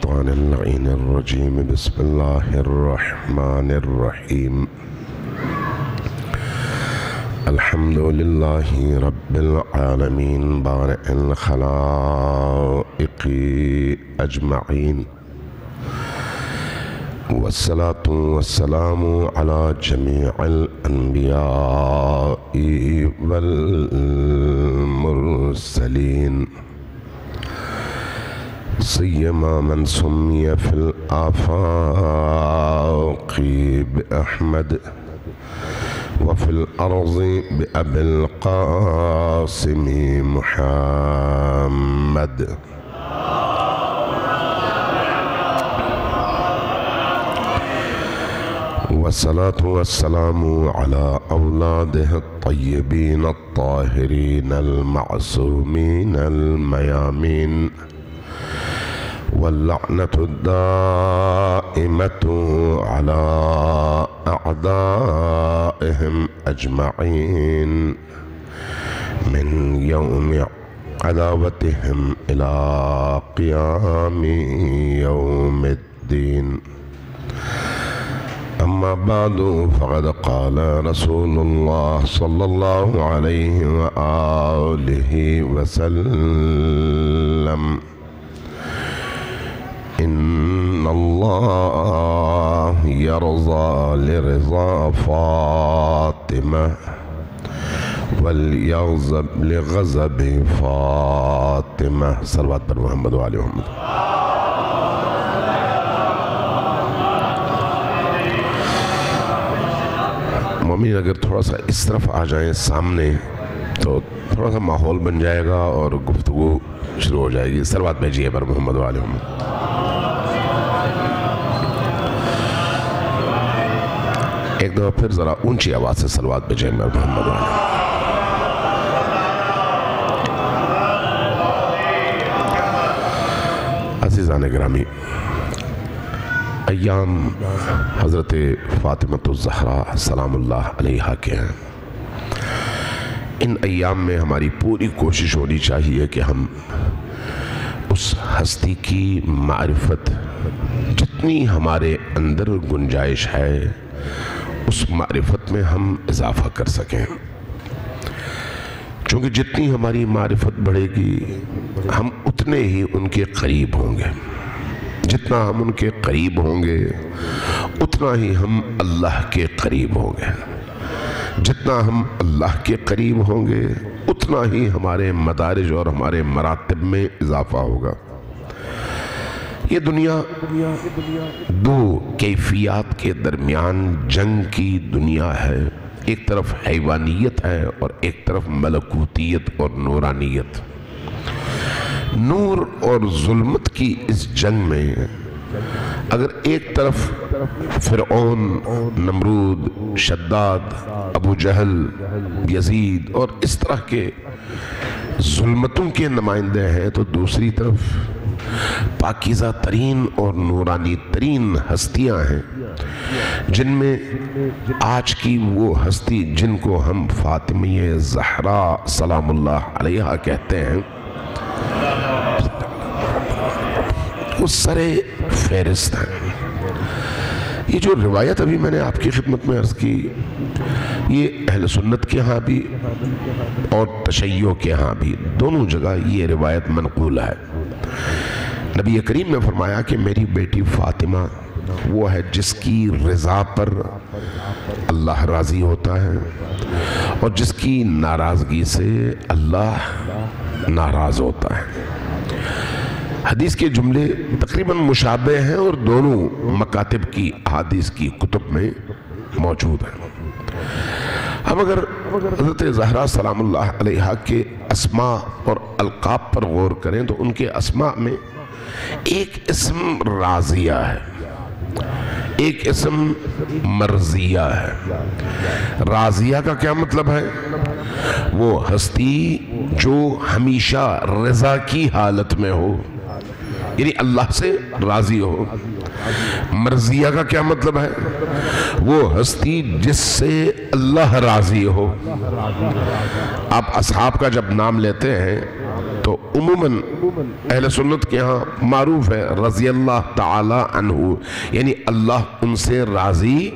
الشيطان اللعين الرجيم بسم الله الرحمن الرحيم الحمد لله رب العالمين بارئ الخلائق أجمعين والصلاة والسلام على جميع الأنبياء والمرسلين سيما من سمي في الآفاق بأحمد وفي الأرض بأبي القاسم محمد والصلاة والسلام على أولاده الطيبين الطاهرين المعصومين الميامين واللعنة الدائمة على أعدائهم أجمعين من يوم عداوتهم إلى قيام يوم الدين. أما بعد فقد قال رسول الله صلى الله عليه وآله وسلم إن الله يرضى لرضا فاطمة وليغضب لغضب فاطمة. صلوات پر محمد و آل محمد. مومن اگر تھوڑا سا اس طرف آ جائیں سامنے تو تھوڑا سا ماحول بن جائے گا اور گفتگو شروع ہو جائے گی. صلوات بھیجیے پر محمد و آل محمد. ایک دفعہ پھر ذرا اونچی آواز سے صلوات بھیجیں پر محمد و آل محمد. عزیزان گرامی، ایام حضرت فاطمۃ الزہرا سلام اللہ علیہا کے ہیں. ان ایام میں ہماری پوری کوشش ہونی چاہیے کہ ہم اس ہستی کی معرفت جتنی ہمارے اندر گنجائش ہے اس معرفت میں ہم اضافہ کر سکیں، چونکہ جتنی ہماری معرفت بڑھے گی ہم اتنے ہی ان کے قریب ہوں گے. جتنا ہم ان کے قریب ہوں گے اتنا ہی ہم اللہ کے قریب ہوں گے. جتنا ہم اللہ کے قریب ہوں گے اتنا ہی ہمارے مدارج اور ہمارے مراتب میں اضافہ ہوگا. یہ دنیا دو کیفیات کے درمیان جنگ کی دنیا ہے. ایک طرف حیوانیت ہے اور ایک طرف ملکوتیت اور نورانیت. نور اور ظلمت کی اس جنگ میں اگر ایک طرف فرعون، نمرود، شداد، ابو جہل، یزید اور اس طرح کے ظلمتوں کے نمائندے ہیں تو دوسری طرف پاکیزہ ترین اور نورانی ترین ہستیاں ہیں، جن میں آج کی وہ ہستی جن کو ہم فاطمہ زہرا سلام اللہ علیہا کہتے ہیں وہ سرے فہرست ہیں. یہ جو روایت ابھی میں نے آپ کی خدمت میں عرض کی یہ اہل سنت کے ہاں بھی اور تشیع کے ہاں بھی دونوں جگہ یہ روایت منقول ہے. نبی کریم نے فرمایا کہ میری بیٹی فاطمہ وہ ہے جس کی رضا پر اللہ راضی ہوتا ہے اور جس کی ناراضگی سے اللہ ناراض ہوتا ہے. حدیث کے جملے تقریباً مشابہ ہیں اور دونوں مکاتب کی احادیث کی کتب میں موجود ہیں. ہم اگر حضرت زہرا سلام اللہ علیہا کے اسماء اور القاب پر غور کریں تو ان کے اسماء میں ایک اسم راضیہ ہے، ایک اسم مرضیہ ہے. راضیہ کا کیا مطلب ہے؟ وہ ہستی جو ہمیشہ رضا کی حالت میں ہو، یعنی اللہ سے راضی ہو. مرضیہ کا کیا مطلب ہے؟ وہ ہستی جس سے اللہ راضی ہو. آپ اصحاب کا جب نام لیتے ہیں تو تو عموماً اہل سنت کے ہاں معروف ہے رضی اللہ تعالی عنہ، یعنی اللہ ان سے راضی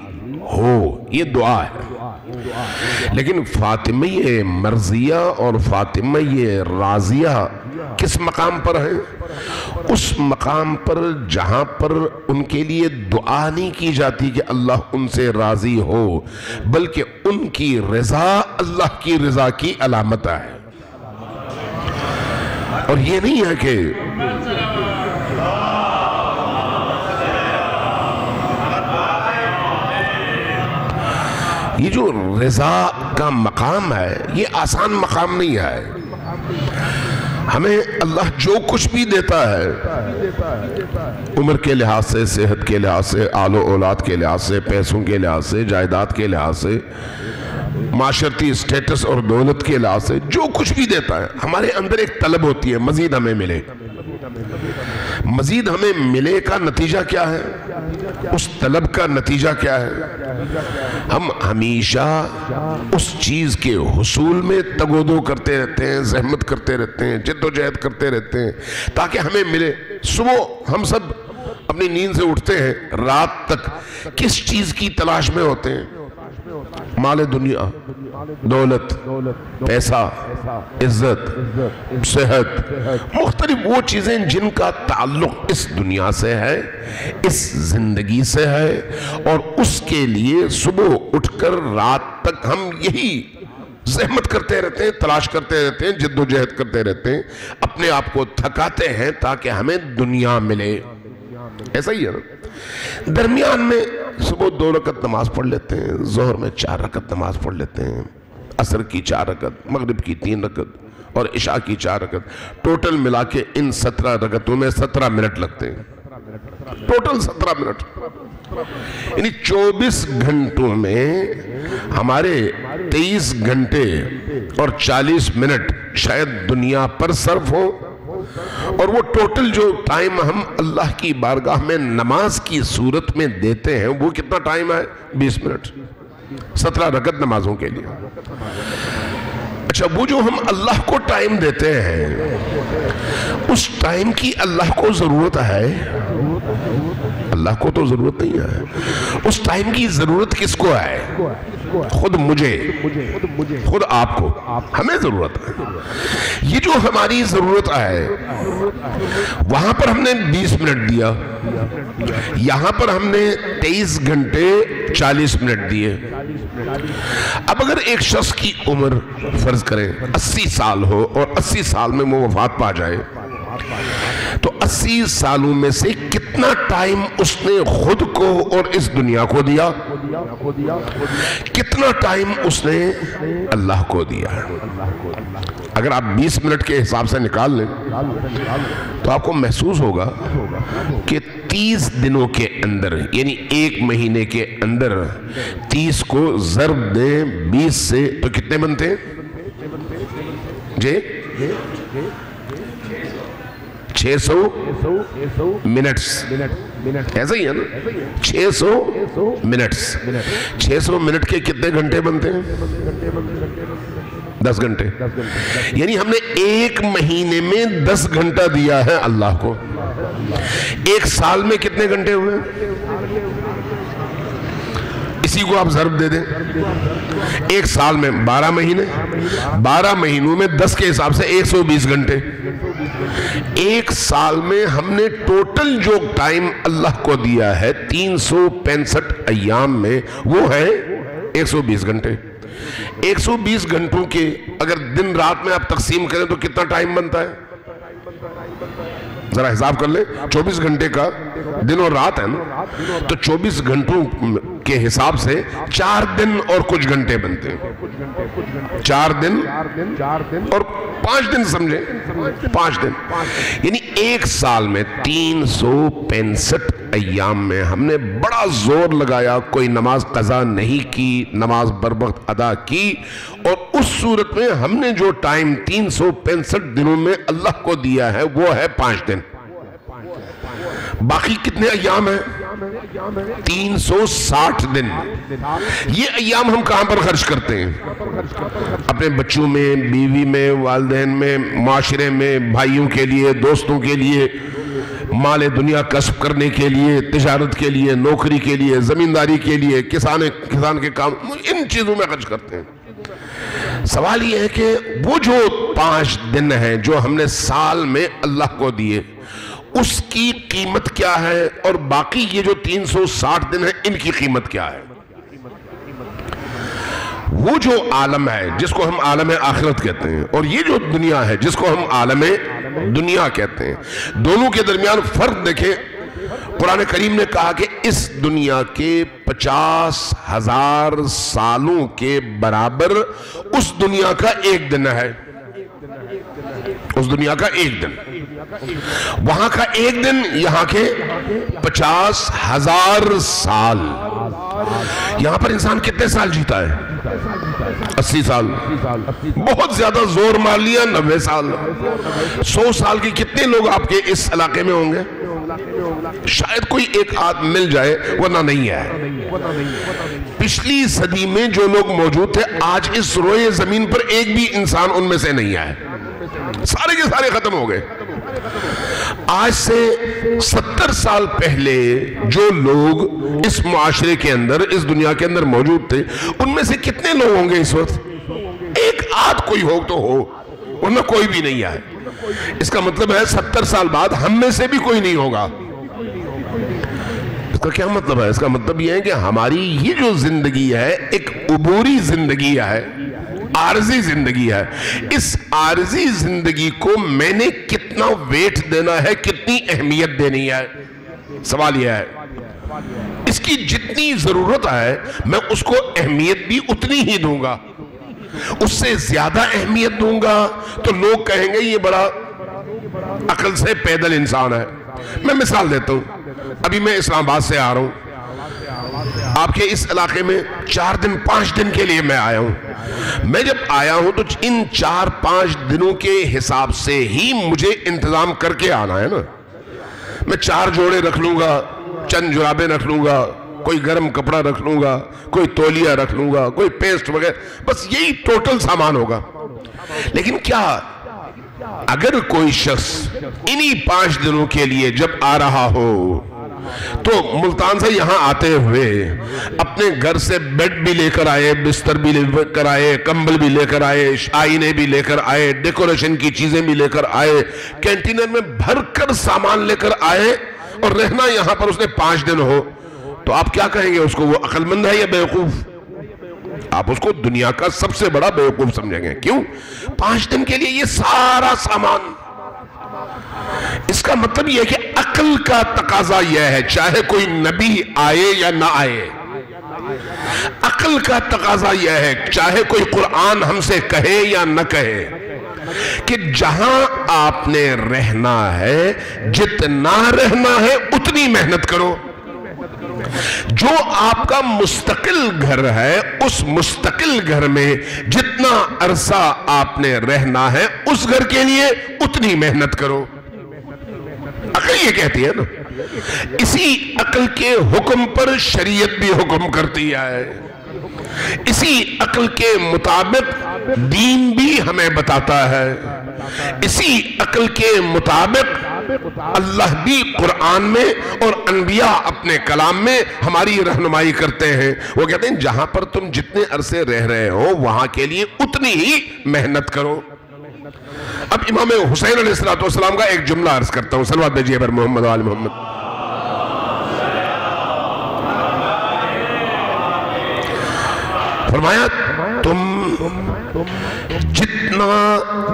ہو، یہ دعا ہے۔ لیکن فاطمہ مرضیہ اور فاطمہ راضیہ کس مقام پر ہیں؟ اس مقام پر جہاں پر ان کے لیے دعا نہیں کی جاتی کہ اللہ ان سے راضی ہو، بلکہ ان کی رضا اللہ کی رضا کی علامت ہے۔ اور یہ نہیں ہے کہ یہ جو رضا کا مقام ہے یہ آسان مقام نہیں ہے۔ ہمیں اللہ جو کچھ بھی دیتا ہے عمر کے لحاظ سے، صحت کے لحاظ سے، آل و اولاد کے لحاظ سے، پیسوں کے لحاظ سے، جائیداد کے لحاظ سے، معاشرتی اسٹیٹس اور دولت کے لحاظ سے، جو کچھ بھی دیتا ہے ہمارے اندر ایک طلب ہوتی ہے مزید ہمیں ملے۔ مزید ہمیں ملے کا نتیجہ کیا ہے؟ اس طلب کا نتیجہ کیا ہے؟ ہم ہمیشہ اس چیز کے حصول میں تگودو کرتے رہتے ہیں، زحمت کرتے رہتے ہیں، جد و جہد کرتے رہتے ہیں تاکہ ہمیں ملے۔ صبح ہم سب اپنی نیند سے اٹھتے ہیں، رات تک کس چیز کی تلاش میں ہوتے ہیں؟ مال دنیا، دولت، پیسہ، عزت، صحت، مختلف وہ چیزیں جن کا تعلق اس دنیا سے ہے، اس زندگی سے ہے، اور اس کے لیے صبح اٹھ کر رات تک ہم یہی زحمت کرتے رہتے ہیں، تلاش کرتے رہتے ہیں، جد و جہد کرتے رہتے ہیں، اپنے آپ کو تھکاتے ہیں تاکہ ہمیں دنیا ملے۔ ایسا ہی ہے نا؟ درمیان میں صبح 2 رکعت نماز پڑھ لیتے ہیں، ظہر میں 4 رکعت نماز پڑھ لیتے ہیں، عصر کی 4 رکعت، مغرب کی 3 رکعت اور عشاء کی 4 رکعت، ٹوٹل ملا کے ان 17 رکعتوں میں 17 منٹ لگتے ہیں، ٹوٹل 17 منٹ، یعنی 24 گھنٹوں میں ہمارے 23 گھنٹے اور 40 منٹ شاید دنیا پر صرف ہو، اور وہ ٹوٹل جو ٹائم ہم اللہ کی بارگاہ میں نماز کی صورت میں دیتے ہیں وہ کتنا ٹائم ہے؟ 20 منٹ، 17 رکعت نمازوں کے لیے۔ اچھا، وہ جو ہم اللہ کو ٹائم دیتے ہیں اس ٹائم کی اللہ کو ضرورت ہے؟ اللہ کو تو ضرورت نہیں ہے۔ اس ٹائم کی ضرورت کس کو ہے؟ خود مجھے، خود آپ کو، ہمیں ضرورت ہے۔ یہ جو ہماری ضرورت ہے وہاں پر ہم نے 20 منٹ دیا، یہاں پر ہم نے 23 گھنٹے 40 منٹ دیے۔ اب اگر ایک شخص کی عمر فرض کریں 80 سال ہو اور 80 سال میں وہ وفات پا جائے تو 80 سالوں میں سے کتنا ٹائم اس نے خود کو اور اس دنیا کو دیا؟ کتنا ٹائم اس نے اللہ کو دیا؟ اگر آپ 20 منٹ کے حساب سے نکال لیں تو آپ کو محسوس ہوگا کہ 30 دنوں کے اندر، یعنی 1 مہینے کے اندر 30 کو ضرب دیں 20 سے تو کتنے بنتے ہیں؟ جی 600 منٹس، ایسا ہی ہے نا؟ 600 منٹس، 600 منٹ کے کتنے گھنٹے بنتے ہیں؟ 10 گھنٹے، یعنی ہم نے 1 مہینے میں 10 گھنٹہ دیا ہے اللہ کو۔ 1 سال میں کتنے گھنٹے ہوئے؟ اسی کو آپ ضرب دے دیں، 1 سال میں 12 مہینے، 12 مہینوں میں 10 کے حساب سے 120 گھنٹے۔ 1 سال میں ہم نے ٹوٹل جو ٹائم اللہ کو دیا ہے 365 ایام میں وہ ہے 120 گھنٹے۔ 120 گھنٹوں کے اگر دن رات میں آپ تقسیم کریں تو کتنا ٹائم بنتا ہے؟ ذرا حساب کر لیں، 24 گھنٹے کا دن اور رات ہے نا، تو 24 گھنٹوں کے حساب سے 4 دن اور کچھ گھنٹے بنتے ہیں۔ 4 دن اور 5 دن سمجھیں، 5 دن، یعنی 1 سال میں 365 ایام میں ہم نے بڑا زور لگایا، کوئی نماز قضا نہیں کی، نماز بر وقت ادا کی، اور اس صورت میں ہم نے جو ٹائم 365 دنوں میں اللہ کو دیا ہے وہ ہے 5 دن۔ باقی کتنے ایام ہیں؟ 360 دن. یہ ایام ہم کہاں پر خرچ کرتے ہیں؟ اپنے بچوں میں، بیوی میں، والدین میں، معاشرے میں، بھائیوں کے لیے، دوستوں کے لیے، مال دنیا کسب کرنے کے لیے، تجارت کے لیے، نوکری کے لیے، زمینداری کے لیے، کسان کے کام، ان چیزوں میں خرچ کرتے ہیں. سوال یہ ہے کہ وہ جو 5 دن ہیں جو ہم نے سال میں اللہ کو دیے، اس کی قیمت کیا ہے، اور باقی یہ جو 360 دن ہیں ان کی قیمت کیا ہے؟ وہ جو عالم ہے جس کو ہم عالم آخرت کہتے ہیں، اور یہ جو دنیا ہے جس کو ہم عالم دنیا کہتے ہیں، دونوں کے درمیان فرق دیکھیں. قرآن کریم نے کہا کہ اس دنیا کے 50,000 سالوں کے برابر اس دنیا کا ایک دن ہے. اس دنیا کا ایک دن، وہاں کا ایک دن، یہاں کے 50,000 سال. یہاں پر انسان کتنے سال جیتا ہے؟ 80 سال. بہت زیادہ زور مار لیا 90 سال. 100 سال کے کتنے لوگ آپ کے اس علاقے میں ہوں گے؟ شاید کوئی ایک آدھ مل جائے، ورنہ نہیں ہے. پچھلی صدی میں جو لوگ موجود تھے، آج اس روئے زمین پر ایک بھی انسان ان میں سے نہیں ہے. سارے کے سارے ختم ہو گئے. آج سے 70 سال پہلے جو لوگ اس معاشرے کے اندر، اس دنیا کے اندر موجود تھے، ان میں سے کتنے لوگ ہوں گے اس وقت؟ ایک آدھ کوئی ہو تو ہو، ورنہ کوئی بھی نہیں ہے. اس کا مطلب ہے 70 سال بعد ہم میں سے بھی کوئی نہیں ہوگا. اس کا کیا مطلب ہے؟ اس کا مطلب یہ ہے کہ ہماری یہ جو زندگی ہے ایک عبوری زندگی ہے، عارضی زندگی ہے. اس عارضی زندگی کو میں نے کتنا ویٹ دینا ہے، کتنی اہمیت دینی ہے؟ سوال یہ ہے. اس کی جتنی ضرورت ہے میں اس کو اہمیت بھی اتنی ہی دوں گا. اس سے زیادہ اہمیت دوں گا تو لوگ کہیں گے یہ بڑا عقل سے پیدل انسان ہے. میں مثال دیتا ہوں. ابھی میں اسلام آباد سے آ رہا ہوں، آپ کے اس علاقے میں 4 دن 5 دن کے لیے میں آیا ہوں. میں جب آیا ہوں تو ان 4-5 دنوں کے حساب سے ہی مجھے انتظام کر کے آنا ہے نا. میں 4 جوڑے رکھ لوں گا، چند جرابیں رکھ لوں گا، کوئی گرم کپڑا رکھ لوں گا، کوئی تولیہ رکھ لوں گا، کوئی پیسٹ وغیرہ، بس یہی ٹوٹل سامان ہوگا. لیکن کیا اگر کوئی شخص انہی 5 دنوں کے لیے جب آ رہا ہو تو ملتان سے یہاں آتے ہوئے اپنے گھر سے بیڈ بھی لے کر آئے، بستر بھی لے کر آئے، کمبل بھی لے کر آئے، آئینے بھی لے کر آئے، ڈیکوریشن کی چیزیں بھی لے کر آئے، کینٹینر میں بھر کر سامان لے کر آئے، اور رہنا یہاں پر اس نے 5 دن ہو، تو آپ کیا کہیں گے اس کو؟ وہ عقل مند ہے یا بیوقوف؟ آپ اس کو دنیا کا سب سے بڑا بیوقوف سمجھیں گے. کیوں؟ 5 دن کے لیے یہ سارا سامان. اس کا مطلب یہ ہے کہ عقل کا تقاضا یہ ہے، چاہے کوئی نبی آئے یا نہ آئے، عقل کا تقاضا یہ ہے، چاہے کوئی قرآن ہم سے کہے یا نہ کہے، کہ جہاں آپ نے رہنا ہے، جتنا رہنا ہے اتنی محنت کرو. جو آپ کا مستقل گھر ہے، اس مستقل گھر میں جتنا عرصہ آپ نے رہنا ہے، اس گھر کے لیے اتنی محنت کرو. عقل یہ کہتی ہے نا. اسی عقل کے حکم پر شریعت بھی حکم کرتی ہے. اسی عقل کے مطابق دین بھی ہمیں بتاتا ہے. اسی عقل کے مطابق اللہ بھی قرآن میں اور انبیاء اپنے کلام میں ہماری رہنمائی کرتے ہیں. وہ کہتے ہیں جہاں پر تم جتنے عرصے رہ رہے ہو وہاں کے لیے اتنی ہی محنت کرو. اب امام حسین علیہ السلام کا ایک جملہ عرض کرتا ہوں. صلوات بھیجئے پر محمد و آل محمد. فرمایا تم جتنا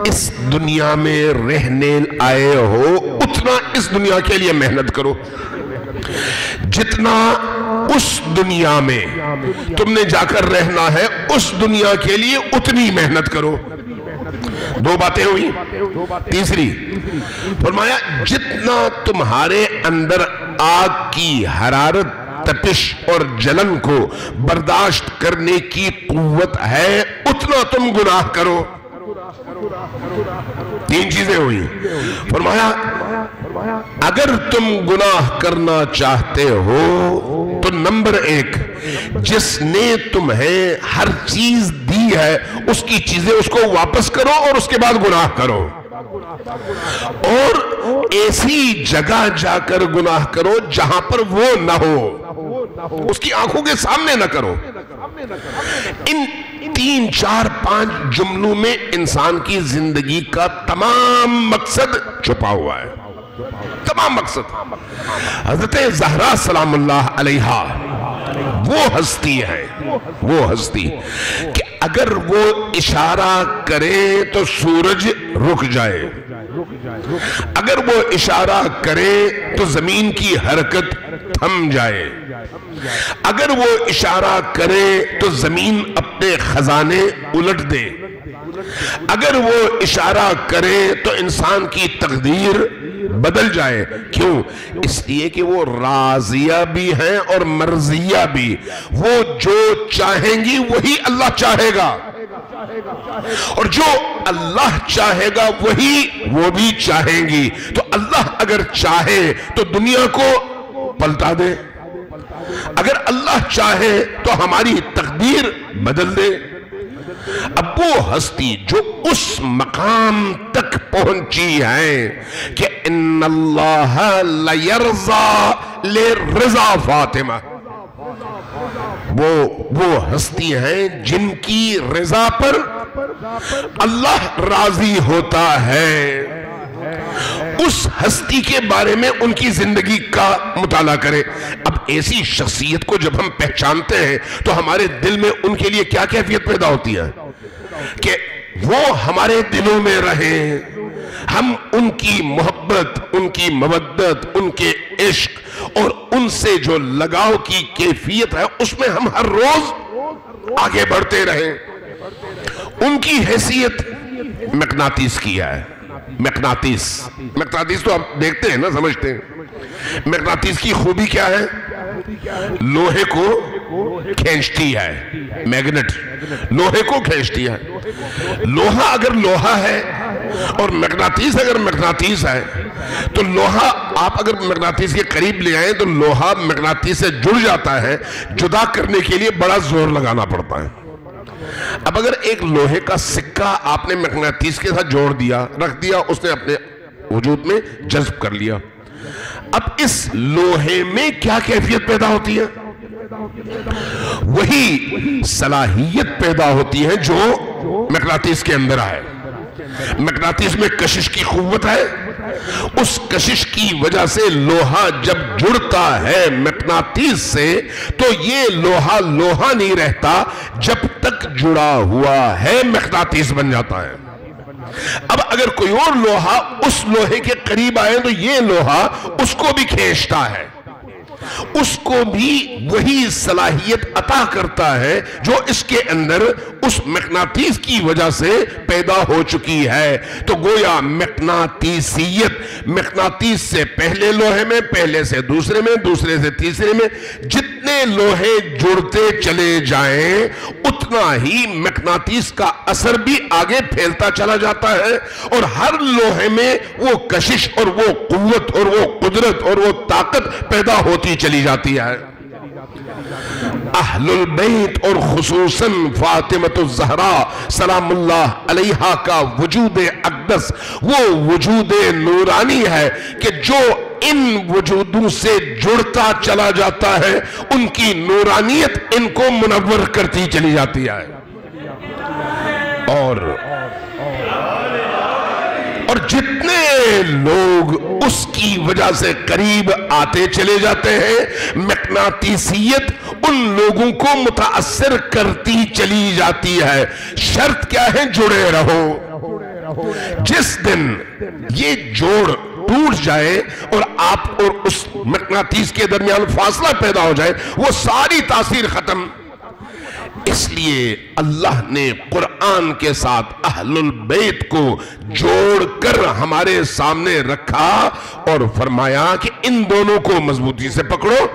اس دنیا میں رہنے آئے ہو اتنا اس دنیا کے لیے محنت کرو. جتنا اس دنیا میں تم نے جا کر رہنا ہے اس دنیا کے لیے اتنی محنت کرو. 2 باتیں ہوئی. تیسری فرمایا جتنا تمہارے اندر آگ کی حرارت، تپش اور جلن کو برداشت کرنے کی قوت ہے اتنا تم گناہ کرو. 3 چیزیں ہوئی. فرمایا اگر تم گناہ کرنا چاہتے ہو تو نمبر 1، جس نے تمہیں ہر چیز دی ہے اس کی چیزیں اس کو واپس کرو اور اس کے بعد گناہ کرو، اور ایسی جگہ جا کر گناہ کرو جہاں پر وہ نہ ہو، اس کی آنکھوں کے سامنے نہ کرو۔ ان 3 4 5 جملوں میں انسان کی زندگی کا تمام مقصد چھپا ہوا ہے، تمام مقصد۔ حضرت زہرا سلام اللہ علیہا وہ ہستی ہے، وہ ہستی کہ اگر وہ اشارہ کرے تو سورج رک جائے، اگر وہ اشارہ کرے تو زمین کی حرکت تھم جائے، اگر وہ اشارہ کرے تو زمین اپنے خزانے الٹ دے، اگر وہ اشارہ کرے تو انسان کی تقدیر بدل جائے۔ کیوں؟ اس لیے کہ وہ راضیہ بھی ہیں اور مرضیہ بھی، وہ جو چاہیں گی وہی اللہ چاہے گا، اور جو اللہ چاہے گا وہی وہ بھی چاہیں گی۔ تو اللہ اگر چاہے تو دنیا کو پلٹا دے، اگر اللہ چاہے تو ہماری تقدیر بدل دے۔ اب وہ ہستی جو اس مقام تک پہنچی ہے کہ ان اللہ لیرضا لرضا فاطمہ، وہ ہستی ہیں جن کی رضا پر اللہ راضی ہوتا ہے۔ اس ہستی کے بارے میں ان کی زندگی کا مطالعہ کریں۔ اب ایسی شخصیت کو جب ہم پہچانتے ہیں تو ہمارے دل میں ان کے لیے کیا کیفیت پیدا ہوتی ہے کہ وہ ہمارے دلوں میں رہیں، ہم ان کی محبت، ان کی مودت، ان کے عشق اور ان سے جو لگاؤ کی کیفیت ہے اس میں ہم ہر روز آگے بڑھتے رہیں۔ ان کی حیثیت مقناطیس کی ہے۔ مقناطیس تو آپ دیکھتے ہیں نا، سمجھتے ہیں۔ مقناطیس کی خوبی کیا ہے؟ لوہے کو کھینچتی ہے، میگنٹ لوہے کو کھینچتی ہے۔ لوہا اگر لوہا ہے اور مقناطیس اگر مقناطیس ہے تو لوہا آپ اگر مقناطیس کے قریب لے آئیں تو لوہا مقناطیس سے جڑ جاتا ہے، جدا کرنے کے لیے بڑا زور لگانا پڑتا ہے۔ اب اگر ایک لوہے کا سکہ آپ نے مقناطیس کے ساتھ جوڑ دیا، رکھ دیا، اس نے اپنے وجود میں جذب کر لیا، اب اس لوہے میں کیا کیفیت پیدا ہوتی ہے؟ وہی صلاحیت پیدا ہوتی ہے جو مقناطیس کے اندر ہے۔ مقناطیس میں کشش کی قوت ہے، اس کشش کی وجہ سے لوہا جب جڑتا ہے مقناطیس سے تو یہ لوہا لوہا نہیں رہتا، جب تک جڑا ہوا ہے مقناطیس بن جاتا ہے۔ اب اگر کوئی اور لوہا اس لوہے کے قریب آئے تو یہ لوہا اس کو بھی کھینچتا ہے، اس کو بھی وہی صلاحیت عطا کرتا ہے جو اس کے اندر اس مقناطیس کی وجہ سے پیدا ہو چکی ہے۔ تو گویا مقناطیسیت، مقناطیس سے پہلے لوہے میں، پہلے سے دوسرے میں، دوسرے سے تیسرے میں جتنے لوہے جڑتے چلے جائیں اتنا ہی مقناطیس کا اثر بھی آگے پھیلتا چلا جاتا ہے، اور ہر لوہے میں وہ کشش اور وہ قوت اور وہ قدرت اور وہ طاقت پیدا ہوتی چلی جاتی ہے۔ اہل البیت اور خصوصاً فاطمۃ الزہرا سلام اللہ علیہا کا وجود اقدس وہ وجود نورانی ہے کہ جو ان وجودوں سے جڑتا چلا جاتا ہے، ان کی نورانیت ان کو منور کرتی چلی جاتی ہے، اور جتنے لوگ اس کی وجہ سے قریب آتے چلے جاتے ہیں، مقناطیسیت ان لوگوں کو متاثر کرتی چلی جاتی ہے۔ شرط کیا ہے؟ جڑے رہو۔ جس دن یہ جوڑ ٹوٹ جائے اور آپ اور اس مقناطیس کے درمیان فاصلہ پیدا ہو جائے، وہ ساری تاثیر ختم۔ اس لیے اللہ نے قرآن کے ساتھ اہل البیت کو جوڑ کر ہمارے سامنے رکھا اور فرمایا کہ ان دونوں کو مضبوطی سے پکڑو،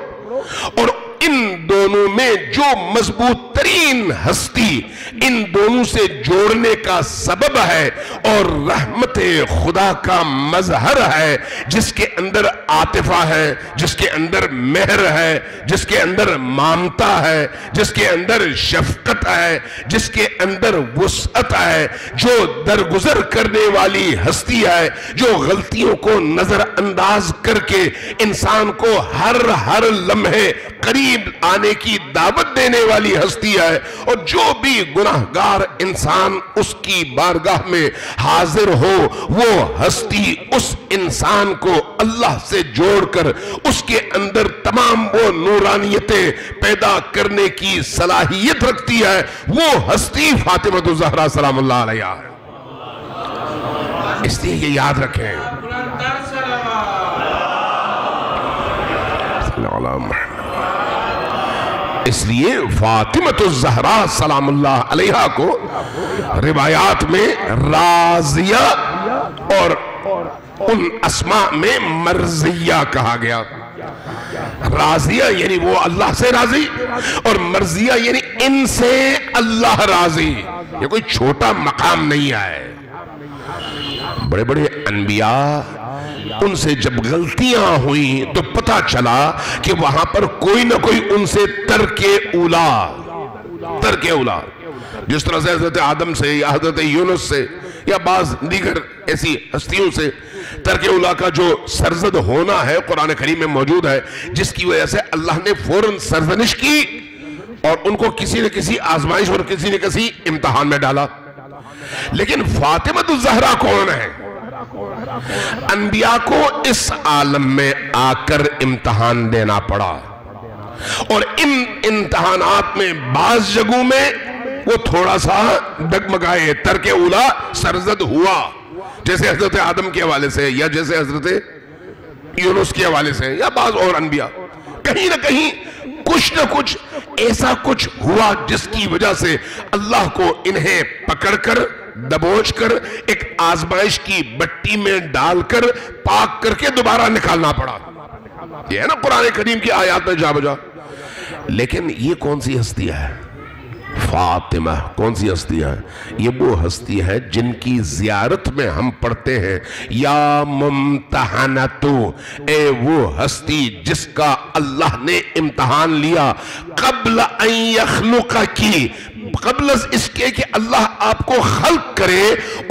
اور ان دونوں میں جو مضبوط بہترین ہستی ان دونوں سے جوڑنے کا سبب ہے اور رحمت خدا کا مظہر ہے، جس کے اندر عاطفہ ہے، جس کے اندر مہر ہے، جس کے اندر مامتا ہے، جس کے اندر شفقت ہے، جس کے اندر وسعت ہے، جو درگزر کرنے والی ہستی ہے، جو غلطیوں کو نظر انداز کر کے انسان کو ہر لمحے قریب آنے کی دعوت دینے والی ہستی ہے، اور جو بھی گناہگار انسان اس کی بارگاہ میں حاضر ہو، وہ ہستی اس انسان کو اللہ سے جوڑ کر اس کے اندر تمام وہ نورانیتیں پیدا کرنے کی صلاحیت رکھتی ہے۔ وہ ہستی فاطمہ الزہرا سلام اللہ علیہا ہے۔ اس لیے یہ یاد رکھیں، اس لیے فاطمہ الزہرا سلام اللہ علیہا کو روایات میں راضیہ اور ان اسماء میں مرضیہ کہا گیا۔ راضیہ یعنی وہ اللہ سے راضی، اور مرضیہ یعنی ان سے اللہ راضی۔ یہ کوئی چھوٹا مقام نہیں ہے۔ بڑے بڑے انبیاء، ان سے جب غلطیاں ہوئیں تو پتہ چلا کہ وہاں پر کوئی نہ کوئی ان سے ترک اولا، جس طرح سے حضرت آدم سے یا حضرت یونس سے یا بعض دیگر ایسی ہستیوں سے ترک اولا کا جو سرزد ہونا ہے قرآن کریم میں موجود ہے، جس کی وجہ سے اللہ نے فوراً سرزنش کی اور ان کو کسی نہ کسی آزمائش اور کسی نہ کسی امتحان میں ڈالا۔ لیکن فاطمہ الزہرا کون ہے؟ انبیاء کو اس عالم میں آ کر امتحان دینا پڑا، اور ان امتحانات میں بعض جگہوں میں وہ تھوڑا سا ڈگمگائے، ترک اولا سرزد ہوا، جیسے حضرت آدم کے حوالے سے یا جیسے حضرت یونس کے حوالے سے یا بعض اور انبیاء، کہیں نہ کہیں کچھ نہ کچھ ایسا کچھ ہوا جس کی وجہ سے اللہ کو انہیں پکڑ کر دبوچ کر ایک آزمائش کی بٹی میں ڈال کر پاک کر کے دوبارہ نکالنا پڑا۔ یہ ہے نا قرآن کریم کی آیات میں جا بجا۔ لیکن یہ کون سی ہستی ہے؟ فاطمہ کون سی ہستی ہے؟ یہ وہ ہستی ہے جن کی زیارت میں ہم پڑھتے ہیں یا ممتحنتو، اے وہ ہستی جس کا اللہ نے امتحان لیا قبل ان یخلقکی، قبل اس کے کہ اللہ آپ کو خلق کرے،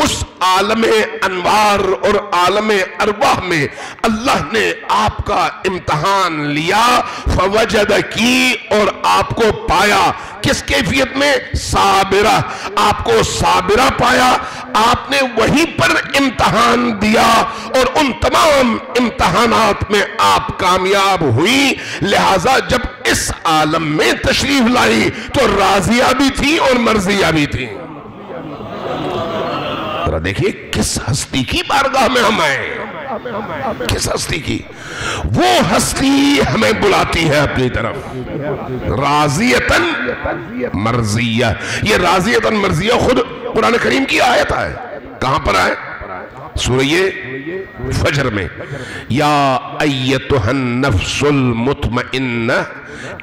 اس عالم انوار اور عالم ارواح میں اللہ نے آپ کا امتحان لیا، فوجدکی، اور آپ کو پایا کس کیفیت میں؟ صابرہ، آپ کو صابرہ پایا، آپ نے وہیں پر امتحان دیا اور ان تمام امتحانات میں آپ کامیاب ہوئی، لہٰذا جب اس عالم میں تشریف لائی تو راضیہ بھی تھی اور مرضیہ بھی تھی۔ ذرا دیکھیے کس ہستی کی بارگاہ میں ہم آئے، کس ہستی کی؟ وہ ہستی ہمیں بلاتی ہے اپنی طرف، راضیتاً مرضیہ۔ یہ راضیتاً مرضیہ خود قرآن کریم کی آیت ہے۔ کہاں پر آئے؟ سورہ فجر میں، یا ایتھا النفس المطمئنہ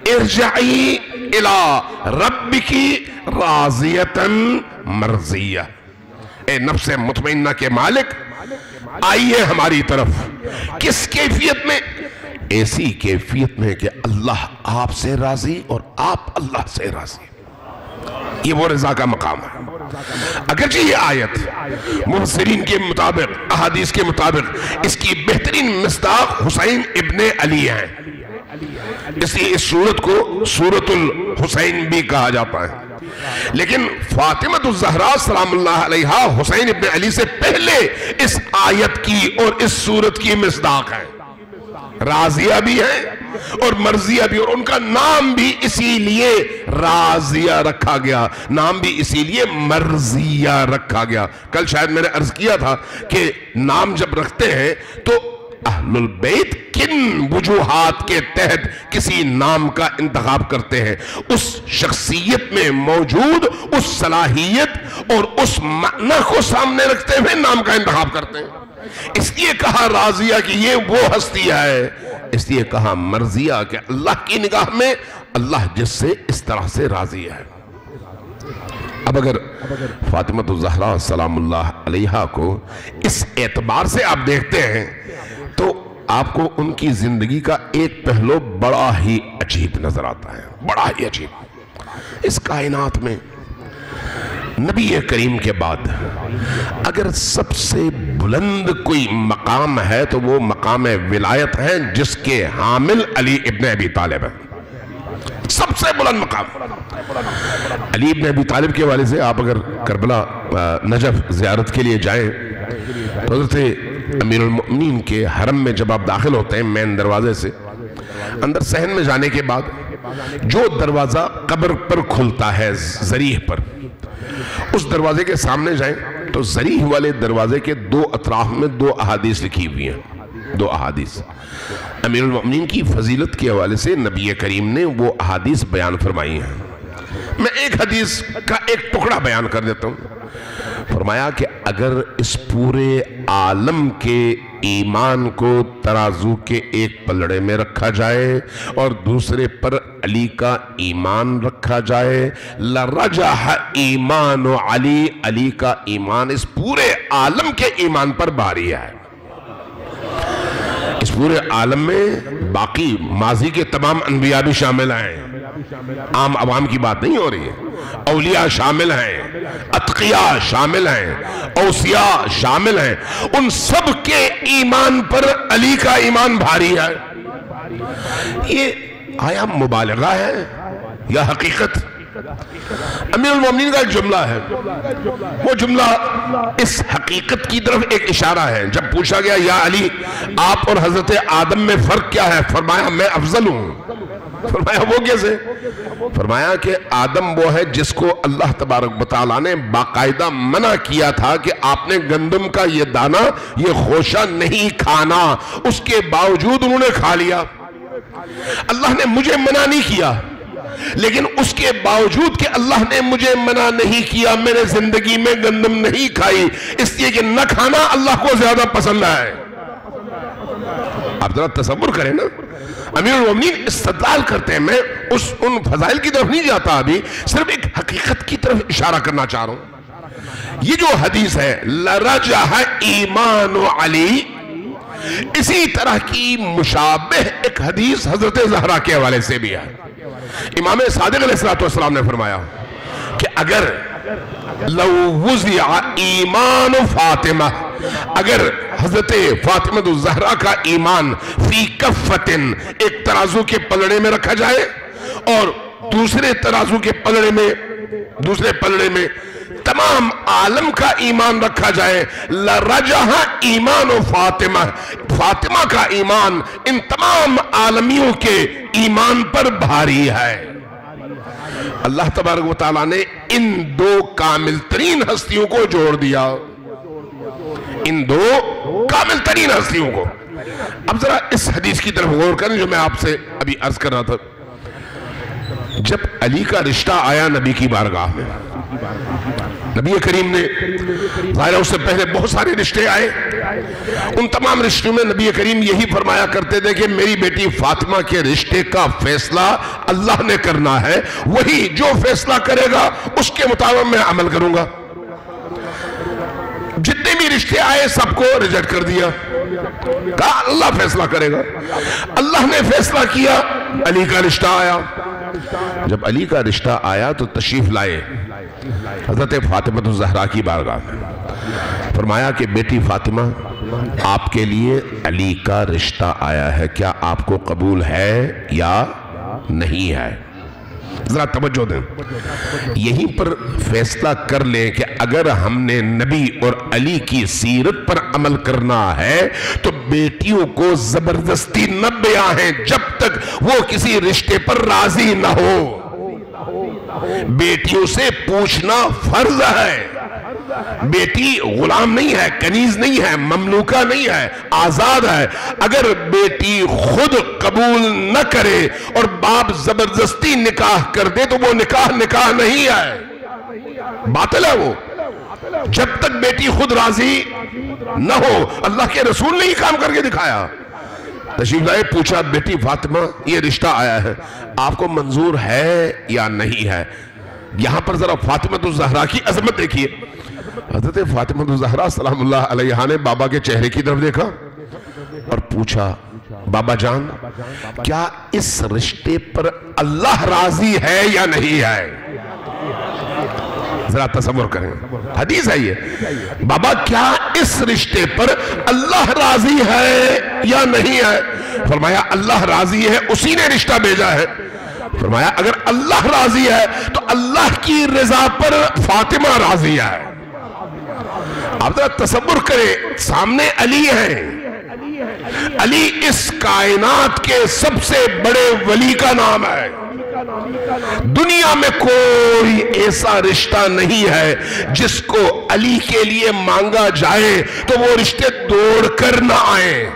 ارجعی الی ربکی راضیتاً مرضیہ۔ اے نفس مطمئنہ کے مالک، آئیے ہماری طرف۔ کس کیفیت میں؟ ایسی کیفیت میں کہ اللہ آپ سے راضی اور آپ اللہ سے راضی۔ یہ وہ رضا کا مقام ہے۔ اگرچہ یہ آیت مفسرین کے مطابق، احادیث کے مطابق اس کی بہترین مصداق حسین ابن علی ہیں، اس لیے اس سورت کو سورت الحسین بھی کہا جاتا ہے، لیکن فاطمہ الزہرا سلام اللہ علیہا حسین ابن علی سے پہلے اس آیت کی اور اس سورت کی مصداق ہے۔ راضیہ بھی ہے اور مرضیہ بھی، اور ان کا نام بھی اسی لیے راضیہ رکھا گیا، نام بھی اسی لیے مرضیہ رکھا گیا۔ کل شاید میں نے عرض کیا تھا کہ نام جب رکھتے ہیں تو اہل البیت کن وجوہات کے تحت کسی نام کا انتخاب کرتے ہیں، اس شخصیت میں موجود اس صلاحیت اور اس معنی کو سامنے رکھتے ہوئے نام کا انتخاب کرتے ہیں۔ اس لیے کہا راضیہ کہ یہ وہ ہستی ہے، اس لیے کہا مرضیہ کہ اللہ کی نگاہ میں اللہ جس سے اس طرح سے راضی ہے۔ اب اگر فاطمہ الزہرا سلام اللہ علیہا کو اس اعتبار سے آپ دیکھتے ہیں تو آپ کو ان کی زندگی کا ایک پہلو بڑا ہی عجیب نظر آتا ہے، بڑا ہی عجیب۔ اس کائنات میں نبی کریم کے بعد اگر سب سے بلند کوئی مقام ہے تو وہ مقام ولایت ہے، جس کے حامل علی ابن ابی طالب ہے۔ سب سے بلند مقام علی ابن ابی طالب کے والے سے آپ اگر کربلا نجف زیارت کے لیے جائیں تو حضرت امیر المؤمنین کے حرم میں جب آپ داخل ہوتے ہیں مین دروازے سے، اندر صحن میں جانے کے بعد جو دروازہ قبر پر کھلتا ہے ذریح پر، اس دروازے کے سامنے جائیں تو ذریح والے دروازے کے دو اطراف میں دو احادیث لکھی ہوئی ہیں، دو احادیث امیر المؤمنین کی فضیلت کے حوالے سے نبی کریم نے وہ احادیث بیان فرمائی ہیں۔ میں ایک حدیث کا ایک ٹکڑا بیان کر دیتا ہوں۔ فرمایا کہ اگر اس پورے عالم کے ایمان کو ترازو کے ایک پلڑے میں رکھا جائے اور دوسرے پر علی کا ایمان رکھا جائے، لرجح ایمان علی، علی کا ایمان اس پورے عالم کے ایمان پر بھاری ہے۔ اس پورے عالم میں باقی ماضی کے تمام انبیاء بھی شامل ہیں، عام عوام کی بات نہیں ہو رہی ہے، اولیاء شامل ہیں، اتقیاء شامل ہیں، اوصیاء شامل ہیں، ان سب کے ایمان پر علی کا ایمان بھاری ہے۔ یہ آیا مبالغہ ہے یا حقیقت؟ امیر المومنین کا ایک جملہ ہے، وہ جملہ اس حقیقت کی طرف ایک اشارہ ہے۔ جب پوچھا گیا یا علی آپ اور حضرت آدم میں فرق کیا ہے؟ فرمایا میں افضل ہوں۔ فرمایا وہ کیسے؟ فرمایا کہ آدم وہ ہے جس کو اللہ تبارک و تعالیٰ نے باقاعدہ منع کیا تھا کہ آپ نے گندم کا یہ دانہ، یہ خوشہ نہیں کھانا، اس کے باوجود انہوں نے کھا لیا۔ اللہ نے مجھے منع نہیں کیا، لیکن اس کے باوجود کہ اللہ نے مجھے منع نہیں کیا، میں نے زندگی میں گندم نہیں کھائی، اس لیے کہ نہ کھانا اللہ کو زیادہ پسند ہے۔ آپ ذرا تصور کریں نا، امیر المومنین استدلال کرتے ہیں، میں ان فضائل کی طرف نہیں جاتا، ابھی صرف ایک حقیقت کی طرف اشارہ کرنا چاہ رہا ہوں۔ یہ جو حدیث ہے لرجح ایمان علی، اسی طرح کی مشابہ ایک حدیث حضرت زہرا کے حوالے سے بھی ہے۔ امام صادق علیہ السلام نے فرمایا کہ اگر لو وضع ایمان فاطمہ، اگر حضرت فاطمہ الزہرا کا ایمان فی کفت، ایک ترازو کے پلڑے میں رکھا جائے اور دوسرے ترازو کے پلڑے میں، دوسرے پلڑے میں تمام عالم کا ایمان رکھا جائے، لرجح ایمان فاطمہ، فاطمہ کا ایمان ان تمام عالمیوں کے ایمان پر بھاری ہے۔ اللہ تبارک و تعالیٰ نے ان دو کامل ترین ہستیوں کو جوڑ دیا، ان دو کامل ترین ہستیوں کو۔ اب ذرا اس حدیث کی طرف غور کریں جو میں آپ سے ابھی عرض کر رہا تھا۔ جب علی کا رشتہ آیا نبی کی بارگاہ میں، نبی کریم نے ظاہر اس سے پہلے بہت سارے رشتے آئے، ان تمام رشتوں میں نبی کریم یہی فرمایا کرتے تھے کہ میری بیٹی فاطمہ کے رشتے کا فیصلہ اللہ نے کرنا ہے، وہی جو فیصلہ کرے گا اس کے مطابق میں عمل کروں گا۔ جتنے بھی رشتے آئے سب کو ریجیکٹ کر دیا، کہا اللہ فیصلہ کرے گا۔ اللہ نے فیصلہ کیا، علی کا رشتہ آیا۔ جب علی کا رشتہ آیا تو تشریف لائے حضرت فاطمہ الزہرا کی بارگاہ میں، فرمایا کہ بیٹی فاطمہ آپ کے لیے علی کا رشتہ آیا ہے، کیا آپ کو قبول ہے یا نہیں ہے؟ ذرا توجہ دیں، یہیں پر فیصلہ کر لیں کہ اگر ہم نے نبی اور علی کی سیرت پر عمل کرنا ہے تو بیٹیوں کو زبردستی نہ بیاہیں جب تک وہ کسی رشتے پر راضی نہ ہو۔ بیٹیوں سے پوچھنا فرض ہے۔ بیٹی غلام نہیں ہے، کنیز نہیں ہے، مملوکہ نہیں ہے، آزاد ہے۔ اگر بیٹی خود قبول نہ کرے اور باپ زبردستی نکاح کر دے تو وہ نکاح نہیں ہے، باطل ہے وہ۔ جب تک بیٹی خود راضی نہ ہو، اللہ کے رسول نے ہی کام کر کے دکھایا۔ تشریف لائے، پوچھا بیٹی فاطمہ یہ رشتہ آیا ہے، آپ کو منظور ہے یا نہیں ہے؟ یہاں پر ذرا فاطمہ الزہرا کی عظمت دیکھیے. حضرت فاطمہ الزہرا سلام اللہ علیہا نے بابا کے چہرے کی طرف دیکھا اور پوچھا بابا جان کیا اس رشتے پر اللہ راضی ہے یا نہیں ہے؟ ذرا تصور کریں, حدیث ہے یہ, بابا کیا اس رشتے پر اللہ راضی ہے یا نہیں ہے؟ فرمایا اللہ راضی ہے, اسی نے رشتہ بھیجا ہے. فرمایا اگر اللہ راضی ہے تو اللہ کی رضا پر فاطمہ راضی ہے. آپ ذرا تصور کریں, سامنے علی ہیں, علی اس کائنات کے سب سے بڑے ولی کا نام ہے. دنیا میں کوئی ایسا رشتہ نہیں ہے جس کو علی کے لیے مانگا جائے تو وہ رشتے توڑ کر نہ آئیں,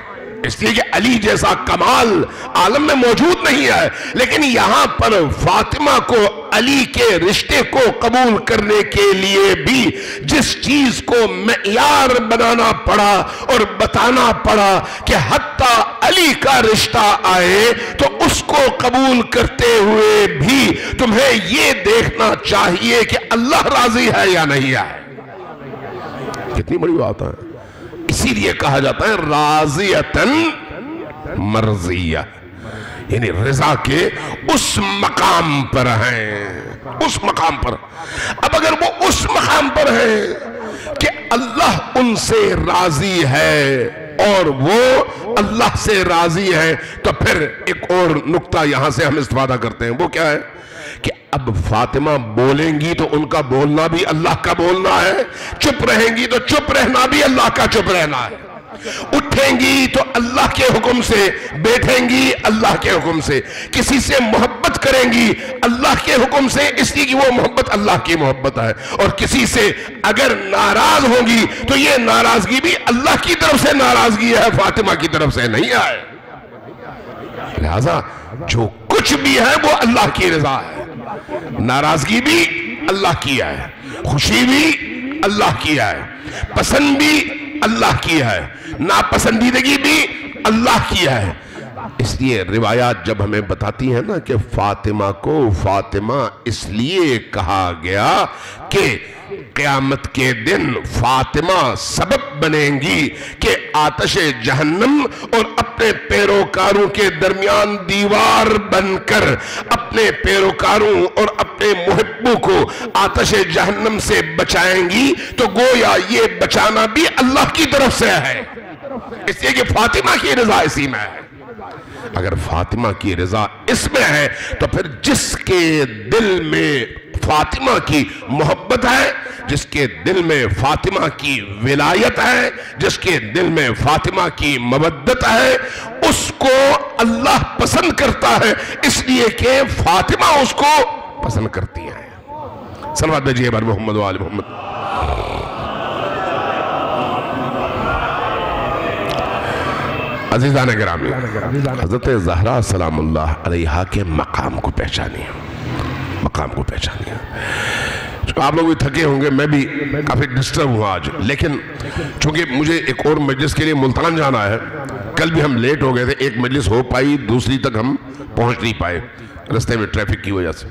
اس لیے کہ علی جیسا کمال عالم میں موجود نہیں ہے. لیکن یہاں پر فاطمہ کو علی کے رشتے کو قبول کرنے کے لیے بھی جس چیز کو معیار بنانا پڑا اور بتانا پڑا کہ حتیٰ علی کا رشتہ آئے تو اس کو قبول کرتے ہوئے بھی تمہیں یہ دیکھنا چاہیے کہ اللہ راضی ہے یا نہیں ہے. کتنی بڑی بات ہے. اسی لیے کہا جاتا ہے راضیتاً مرضیہ, یعنی رضا کے اس مقام پر ہیں, اس مقام پر. اب اگر وہ اس مقام پر ہیں کہ اللہ ان سے راضی ہے اور وہ اللہ سے راضی ہے, تو پھر ایک اور نکتہ یہاں سے ہم استفادہ کرتے ہیں. وہ کیا ہے کہ اب فاطمہ بولیں گی تو ان کا بولنا بھی اللہ کا بولنا ہے, چپ رہیں گی تو چپ رہنا بھی اللہ کا چپ رہنا ہے, اٹھیں گی تو اللہ کے حکم سے, بیٹھیں گی اللہ کے حکم سے, کسی سے محبت کریں گی اللہ کے حکم سے اس لیے کہ وہ محبت اللہ کی محبت ہے, اور کسی سے اگر ناراض ہوگی تو یہ ناراضگی بھی اللہ کی طرف سے ناراضگی ہے, فاطمہ کی طرف سے نہیں ہے. لہذا جو کچھ بھی ہے وہ اللہ کی رضا ہے, ناراضگی بھی اللہ کی ہے, خوشی بھی اللہ کی ہے, پسند بھی اللہ کی ہے, ناپسندیدگی بھی اللہ کی ہے. اس لیے روایات جب ہمیں بتاتی ہیں نا کہ فاطمہ کو فاطمہ اس لیے کہا گیا کہ قیامت کے دن فاطمہ سبب بنیں گی کہ آتش جہنم اور اپنے پیروکاروں کے درمیان دیوار بن کر اپنے پیروکاروں اور اپنے محبوں کو آتش جہنم سے بچائیں گی, تو گویا یہ بچانا بھی اللہ کی طرف سے ہے, اس لیے کہ فاطمہ کی رضا اسی میں ہے. اگر فاطمہ کی رضا اس میں ہے تو پھر جس کے دل میں فاطمہ کی محبت ہے, جس کے دل میں فاطمہ کی ولایت ہے, جس کے دل میں فاطمہ کی مودت ہے, اس کو اللہ پسند کرتا ہے اس لیے کہ فاطمہ اس کو پسند کرتی ہے. صلوات بھیجئے بر محمد و آل محمد. عزیزان گرامی, حضرت زہرا سلام اللہ علیہا کے مقام کو پہچانیے, مقام کو پہچانیے. آپ لوگ بھی تھکے ہوں گے, میں بھی کافی ڈسٹرب ہوں آج, لیکن چونکہ مجھے ایک اور مجلس کے لیے ملتان جانا ہے. کل بھی ہم لیٹ ہو گئے تھے, ایک مجلس ہو پائی, دوسری تک ہم پہنچ نہیں پائے رستے میں ٹریفک کی وجہ سے.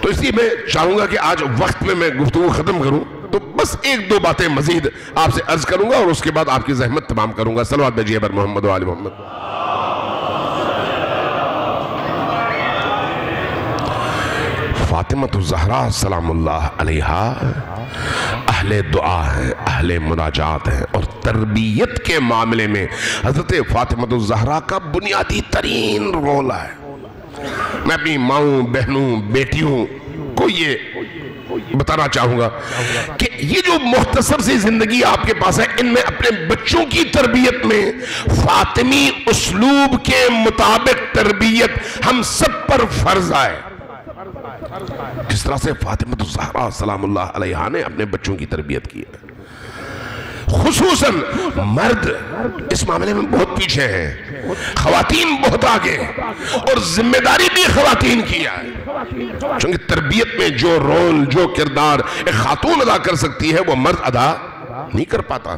تو اس لیے میں چاہوں گا کہ آج وقت میں گفتگو ختم کروں, تو بس ایک دو باتیں مزید آپ سے عرض کروں گا اور اس کے بعد آپ کی زحمت تمام کروں گا. صلوات بھیجئے بر محمد و آل محمد. فاطمہ الزہرا سلام اللہ علیہا اہل دعا ہیں, اہل مناجات ہیں, اور تربیت کے معاملے میں حضرت فاطمہ الزہرا کا بنیادی ترین رول ہے. میں اپنی ماؤں, بہنوں, بیٹیوں کو یہ بتانا چاہوں گا کہ یہ جو مختصر سی زندگی آپ کے پاس ہے, ان میں اپنے بچوں کی تربیت میں فاطمی اسلوب کے مطابق تربیت ہم سب پر فرض ہے. جس طرح سے فاطمہ الزہرا سلام اللہ علیہا نے اپنے بچوں کی تربیت کی ہے. خصوصاً مرد اس معاملے میں بہت پیچھے ہیں, خواتین بہت آگے, اور ذمہ داری بھی خواتین کی ہے. چونکہ تربیت میں جو رول, جو کردار ایک خاتون ادا کر سکتی ہے وہ مرد ادا نہیں کر پاتا۔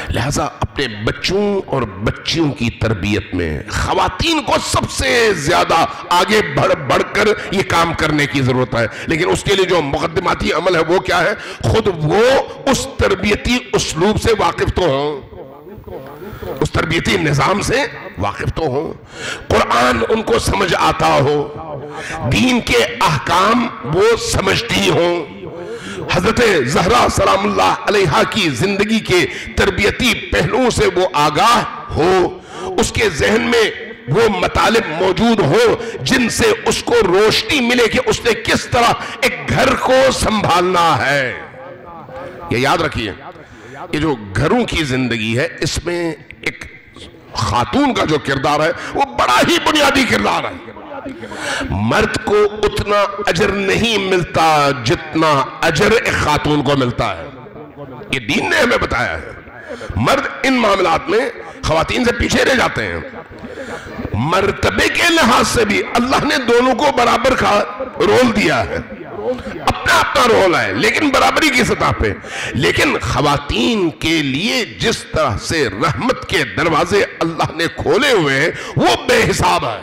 لہذا اپنے بچوں اور بچیوں کی تربیت میں خواتین کو سب سے زیادہ آگے بڑھ کر یہ کام کرنے کی ضرورت ہے، لیکن اس کے لیے جو مقدماتی عمل ہے وہ کیا ہے؟ خود وہ اس تربیتی اسلوب سے واقف تو ہوں، اس تربیتی نظام سے واقف تو ہوں، قرآن ان کو سمجھ آتا ہو، دین کے احکام وہ سمجھتی ہوں، حضرت زہرا سلام اللہ علیہا کی زندگی کے تربیتی پہلوؤں سے وہ آگاہ ہو، اس کے ذہن میں وہ مطالب موجود ہو جن سے اس کو روشنی ملے کہ اس نے کس طرح ایک گھر کو سنبھالنا ہے۔ یہ یاد رکھیے، یہ جو گھروں کی زندگی ہے اس میں ایک خاتون کا جو کردار ہے وہ بڑا ہی بنیادی کردار ہے۔ مرد کو اتنا اجر نہیں ملتا جتنا اجر ایک خاتون کو ملتا ہے، یہ دین نے ہمیں بتایا ہے۔ مرد ان معاملات میں خواتین سے پیچھے رہ جاتے ہیں، مرتبے کے لحاظ سے بھی اللہ نے دونوں کو برابر کا رول دیا ہے، اپنا رول ہے لیکن برابری کی سطح پہ، لیکن خواتین کے لیے جس طرح سے رحمت کے دروازے اللہ نے کھولے ہوئے ہیں وہ بے حساب ہے۔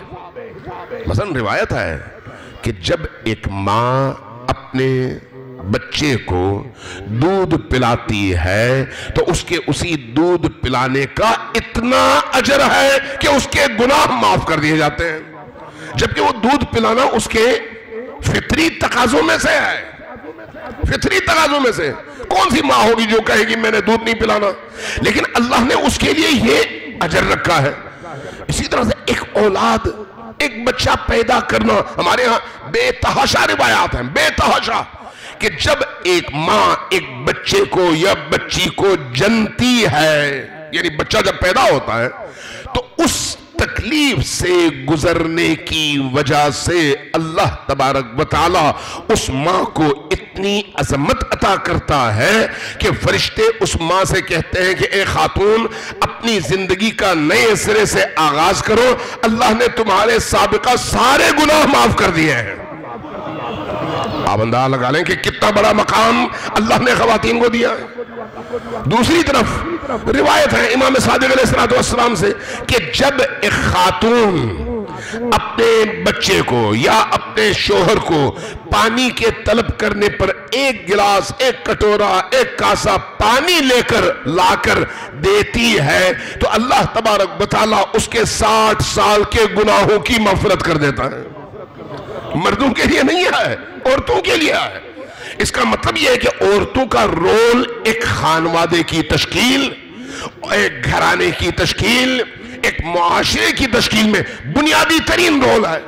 مثلا روایت ہے کہ جب ایک ماں اپنے بچے کو دودھ پلاتی ہے تو اس کے اسی دودھ پلانے کا اتنا اجر ہے کہ اس کے گناہ معاف کر دیے جاتے ہیں، جبکہ وہ دودھ پلانا اس کے فطری تقاضوں میں سے ہے، فطری تقاضوں میں سے۔ کون سی ماں ہوگی جو کہے گی میں نے دودھ نہیں پلانا؟ لیکن اللہ نے اس کے لیے یہ اجر رکھا ہے۔ اسی طرح سے ایک اولاد، ایک بچہ پیدا کرنا، ہمارے ہاں بے تحاشا روایات ہیں، بے تحاشا، کہ جب ایک ماں ایک بچے کو یا بچی کو جنتی ہے، یعنی بچہ جب پیدا ہوتا ہے تو اس تکلیف سے گزرنے کی وجہ سے اللہ تبارک و تعالی اس ماں کو اتنی عظمت عطا کرتا ہے کہ فرشتے اس ماں سے کہتے ہیں کہ اے خاتون اپنی زندگی کا نئے سرے سے آغاز کرو، اللہ نے تمہارے سابقہ سارے گناہ معاف کر دیے ہیں۔ آپ اندازہ لگا لیں کہ کتنا بڑا مقام اللہ نے خواتین کو دیا ہے۔ دوسری طرف روایت ہے امام صادق علیہ السلام سے کہ جب ایک خاتون اپنے بچے کو یا اپنے شوہر کو پانی کے طلب کرنے پر ایک گلاس، ایک کٹورا، ایک کاسا پانی لا کر دیتی ہے تو اللہ تبارک و تعالی اس کے 60 سال کے گناہوں کی مغفرت کر دیتا ہے۔ مردوں کے لیے نہیں ہے، عورتوں کے لیے ہے۔ اس کا مطلب یہ ہے کہ عورتوں کا رول ایک خانوادے کی تشکیل، ایک گھرانے کی تشکیل، ایک معاشرے کی تشکیل میں بنیادی ترین رول ہے۔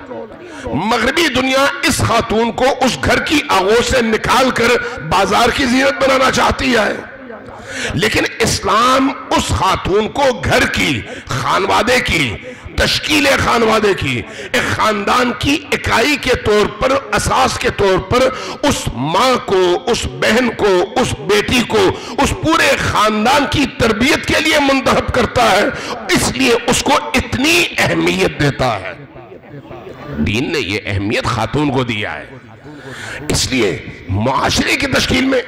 مغربی دنیا اس خاتون کو اس گھر کی آغوش سے نکال کر بازار کی زینت بنانا چاہتی ہے، لیکن اسلام اس خاتون کو گھر کی، خانوادے کی، تشکیل خانوادے کی، ایک خاندان کی اکائی کے طور پر، اساس کے طور پر اس ماں کو، اس بہن کو، اس بیٹی کو، اس پورے خاندان کی تربیت کے لیے منتخب کرتا ہے، اس لیے اس کو اتنی اہمیت دیتا ہے۔ دین نے یہ اہمیت خاتون کو دیا ہے، اس لیے معاشرے کی تشکیل میں،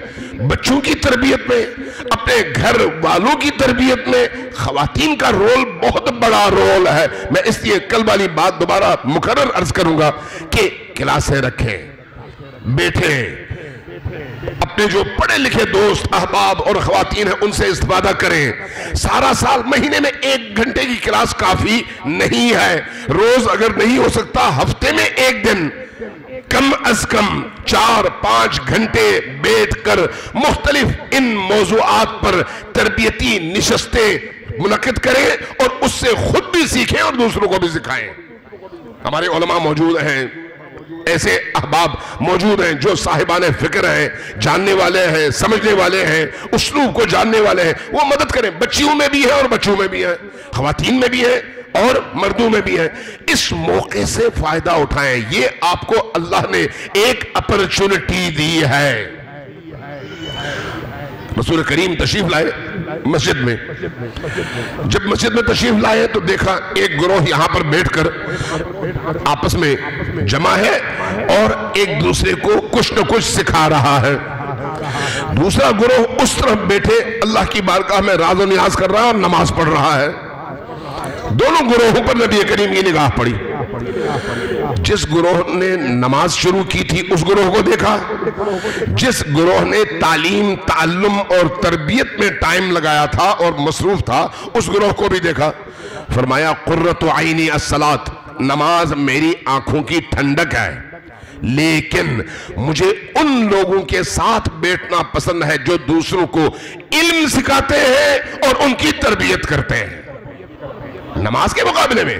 بچوں کی تربیت میں، اپنے گھر والوں کی تربیت میں خواتین کا رول بہت بڑا رول ہے۔ میں اس لیے کل والی بات دوبارہ مکرر عرض کروں گا کہ کلاسیں رکھیں، بیٹھیں، اپنے جو پڑھے لکھے دوست احباب اور خواتین ہیں ان سے استفادہ کریں۔ سارا سال مہینے میں 1 گھنٹے کی کلاس کافی نہیں ہے، روز اگر نہیں ہو سکتا ہفتے میں 1 دن، کم از کم 4-5 گھنٹے بیٹھ کر مختلف ان موضوعات پر تربیتی نشستیں منعقد کریں اور اس سے خود بھی سیکھیں اور دوسروں کو بھی سکھائیں۔ ہمارے علماء موجود ہیں، ایسے احباب موجود ہیں جو صاحبان فکر ہیں، جاننے والے ہیں، سمجھنے والے ہیں، اسلوب کو جاننے والے ہیں، وہ مدد کریں۔ بچیوں میں بھی ہے اور بچوں میں بھی ہے، خواتین میں بھی ہے اور مردوں میں بھی ہے۔ اس موقع سے فائدہ اٹھائیں، یہ آپ کو اللہ نے ایک اپرچونٹی دی ہے۔ رسول کریم تشریف لائے مسجد میں، جب مسجد میں تشریف لائے تو دیکھا ایک گروہ یہاں پر بیٹھ کر آپس میں جمع ہے اور ایک دوسرے کو کچھ نہ کچھ سکھا رہا ہے۔ دوسرا گروہ اس طرف بیٹھے اللہ کی بارگاہ میں راز و نیاز کر رہا ہے اور نماز پڑھ رہا ہے. دونوں گروہوں پر نبی کریم کی نگاہ پڑی. جس گروہ نے نماز شروع کی تھی اس گروہ کو دیکھا, جس گروہ نے تعلیم, تعلم اور تربیت میں ٹائم لگایا تھا اور مصروف تھا اس گروہ کو بھی دیکھا. فرمایا قرۃ عینی الصلاۃ, نماز میری آنکھوں کی ٹھنڈک ہے, لیکن مجھے ان لوگوں کے ساتھ بیٹھنا پسند ہے جو دوسروں کو علم سکھاتے ہیں اور ان کی تربیت کرتے ہیں. نماز کے مقابلے میں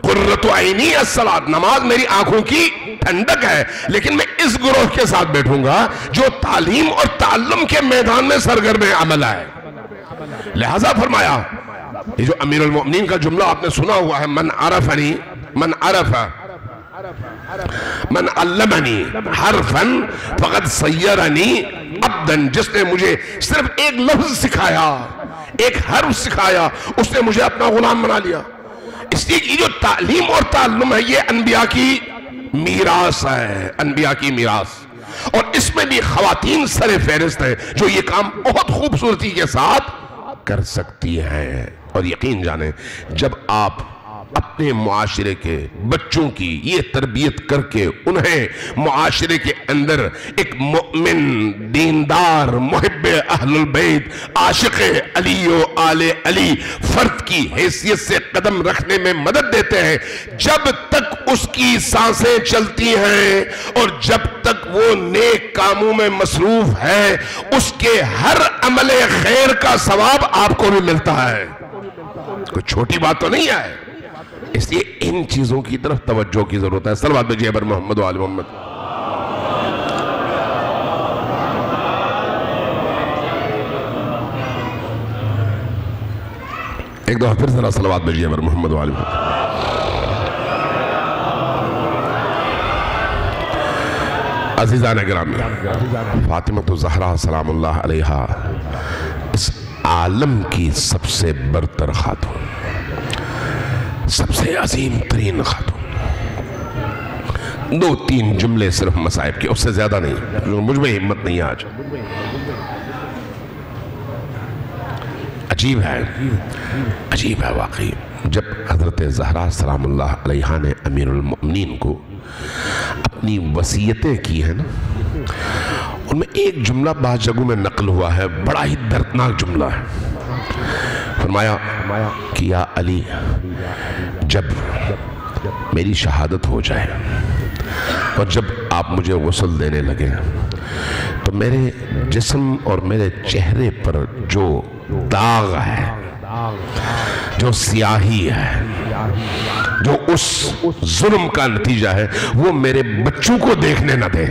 قرۃ عینی الصلاۃ, نماز میری آنکھوں کی ٹھنڈک ہے, لیکن میں اس گروہ کے ساتھ بیٹھوں گا جو تعلیم اور تعلم کے میدان میں سرگرم عمل ہے. لہذا فرمایا, یہ جو امیر المؤمنین کا جملہ آپ نے سنا ہوا ہے, من عرفنی من عرف من علمنی حرفا فقد سیرنی عبدا, جس نے مجھے صرف ایک لفظ سکھایا, ایک حرف سکھایا, اس نے مجھے اپنا غلام بنا لیا. اس لیے جو تعلیم اور تعلم ہے یہ انبیاء کی میراث ہے, انبیاء کی میراث, اور اس میں بھی خواتین سر فہرست ہیں جو یہ کام بہت خوبصورتی کے ساتھ کر سکتی ہیں. اور یقین جانیں, جب آپ اپنے معاشرے کے بچوں کی یہ تربیت کر کے انہیں معاشرے کے اندر ایک مؤمن, دیندار, محب اہل البیت, عاشق علی و آل علی فرد کی حیثیت سے قدم رکھنے میں مدد دیتے ہیں, جب تک اس کی سانسیں چلتی ہیں اور جب تک وہ نیک کاموں میں مصروف ہے, اس کے ہر عمل خیر کا ثواب آپ کو بھی ملتا ہے. کوئی چھوٹی بات تو نہیں ہے. اس لیے ان چیزوں کی طرف توجہ کی ضرورت ہے. صلوات بھیجئے بر محمد و آل محمد. ایک دفعہ پھر ذرا صلوات بھیجئے بر محمد و آل محمد. عزیزان گرامی, فاطمہ الزہرا سلام اللہ علیہا اس عالم کی سب سے برتر خاتون, سب سے عظیم ترین خاتون. 2-3 جملے صرف مصائب کے, اس سے زیادہ نہیں, مجھ میں ہمت نہیں ہے آج. عجیب ہے, عجیب ہے واقعی. جب حضرت زہرا سلام اللہ علیہا نے امیر المؤمنین کو اپنی وصیتیں کی ہیں نا, ان میں ایک جملہ بعض جگہوں میں نقل ہوا ہے, بڑا ہی دردناک جملہ ہے. فرمایا کہ یا علی, جب میری شہادت ہو جائے اور جب آپ مجھے غسل دینے لگے تو میرے جسم اور میرے چہرے پر جو داغ ہے, جو سیاہی ہے, جو اس ظلم کا نتیجہ ہے, وہ میرے بچوں کو دیکھنے نہ دیں,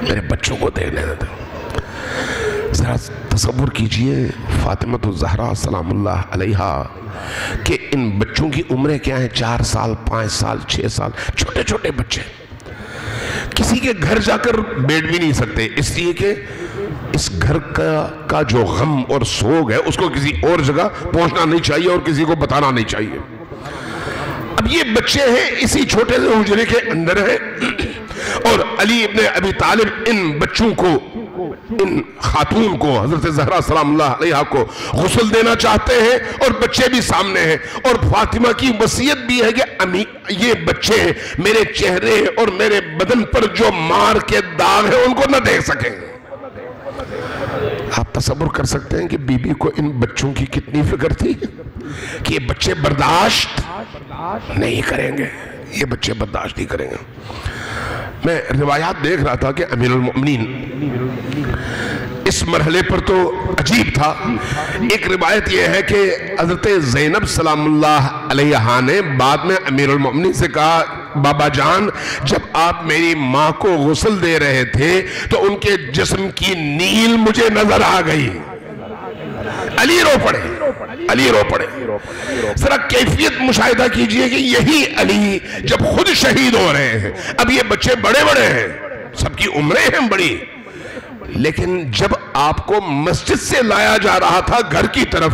میرے بچوں کو دیکھنے نہ دیں. ذرا تصور کیجئے فاطمہ الزہرا سلام اللہ علیہا کہ ان بچوں کی عمریں کیا ہیں, 4 سال, 5 سال, 6 سال, چھوٹے چھوٹے بچے. کسی کے گھر جا کر بیٹھ بھی نہیں سکتے, اس لیے کہ اس گھر کا جو غم اور سوگ ہے اس کو کسی اور جگہ پہنچنا نہیں چاہیے اور کسی کو بتانا نہیں چاہیے. اب یہ بچے ہیں اسی چھوٹے سے حجرے کے اندر ہیں, اور علی ابن ابی طالب ان بچوں کو, ان خاتون کو, حضرت زہرا سلام اللہ علیہا کو غسل دینا چاہتے ہیں, اور بچے بھی سامنے ہیں, اور فاطمہ کی وصیت بھی ہے کہ یہ بچے میرے چہرے اور میرے بدن پر جو مار کے داغ ہیں ان کو نہ دیکھ سکیں. آپ تصور کر سکتے ہیں کہ بی بی کو ان بچوں کی کتنی فکر تھی کہ یہ بچے برداشت نہیں کریں گے, یہ بچے برداشت نہیں کریں گے. میں روایات دیکھ رہا تھا کہ امیر المؤمنین اس مرحلے پر تو عجیب تھا. ایک روایت یہ ہے کہ حضرت زینب سلام اللہ علیہا نے بعد میں امیر المؤمنین سے کہا, بابا جان, جب آپ میری ماں کو غسل دے رہے تھے تو ان کے جسم کی نیل مجھے نظر آ گئی. علی رو پڑے, علی رو پڑے. ذرا کیفیت مشاہدہ کیجئے کہ یہی علی جب خود شہید ہو رہے ہیں, اب یہ بچے بڑے بڑے ہیں, سب کی عمریں ہیں بڑی, لیکن جب آپ کو مسجد سے لایا جا رہا تھا گھر کی طرف,